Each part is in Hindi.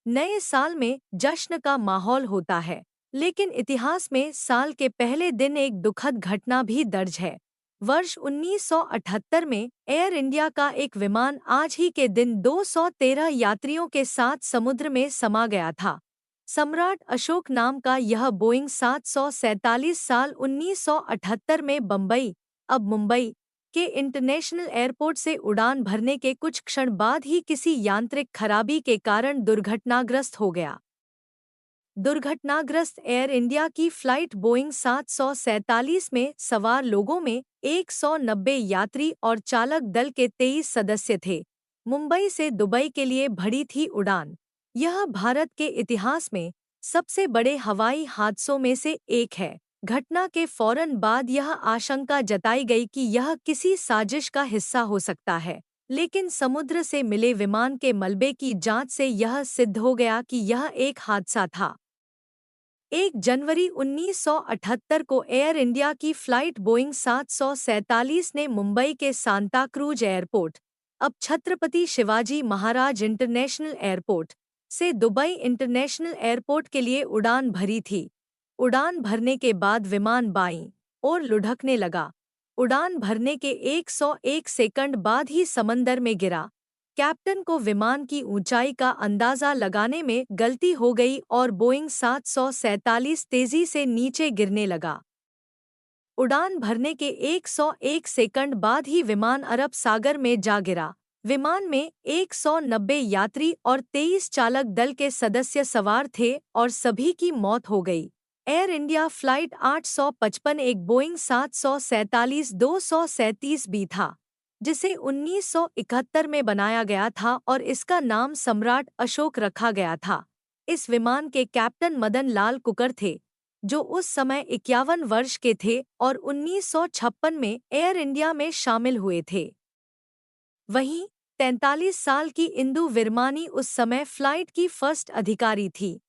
नए साल में जश्न का माहौल होता है, लेकिन इतिहास में साल के पहले दिन एक दुखद घटना भी दर्ज है। वर्ष 1978 में एयर इंडिया का एक विमान आज ही के दिन 213 यात्रियों के साथ समुद्र में समा गया था। सम्राट अशोक नाम का यह बोइंग 747 साल 1978 में बम्बई, अब मुंबई, के इंटरनेशनल एयरपोर्ट से उड़ान भरने के कुछ क्षण बाद ही किसी यांत्रिक खराबी के कारण दुर्घटनाग्रस्त हो गया। दुर्घटनाग्रस्त एयर इंडिया की फ्लाइट बोइंग 747 में सवार लोगों में 190 यात्री और चालक दल के 23 सदस्य थे। मुंबई से दुबई के लिए भरी थी उड़ान। यह भारत के इतिहास में सबसे बड़े हवाई हादसों में से एक है। घटना के फौरन बाद यह आशंका जताई गई कि यह किसी साजिश का हिस्सा हो सकता है, लेकिन समुद्र से मिले विमान के मलबे की जांच से यह सिद्ध हो गया कि यह एक हादसा था। 1 जनवरी 1978 को एयर इंडिया की फ्लाइट बोइंग 747 ने मुंबई के सांता क्रूज एयरपोर्ट, अब छत्रपति शिवाजी महाराज इंटरनेशनल एयरपोर्ट, से दुबई इंटरनेशनल एयरपोर्ट के लिए उड़ान भरी थी। उड़ान भरने के बाद विमान बाईं ओर लुढ़कने लगा। उड़ान भरने के 101 सेकंड बाद ही समंदर में गिरा। कैप्टन को विमान की ऊंचाई का अंदाजा लगाने में गलती हो गई और बोइंग 747 तेजी से नीचे गिरने लगा। उड़ान भरने के 101 सेकंड बाद ही विमान अरब सागर में जा गिरा। विमान में 190 यात्री और 23 चालक दल के सदस्य सवार थे और सभी की मौत हो गई। एयर इंडिया फ्लाइट 855 एक बोइंग 747-237 बी था, जिसे 1971 में बनाया गया था और इसका नाम सम्राट अशोक रखा गया था। इस विमान के कैप्टन मदन लाल कुकर थे, जो उस समय 51 वर्ष के थे और 1956 में एयर इंडिया में शामिल हुए थे। वहीं 43 साल की इंदु विरमानी उस समय फ्लाइट की फर्स्ट अधिकारी थी।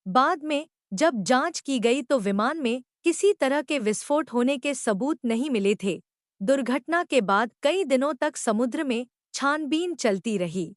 बाद में जब जांच की गई तो विमान में किसी तरह के विस्फोट होने के सबूत नहीं मिले थे। दुर्घटना के बाद कई दिनों तक समुद्र में छानबीन चलती रही।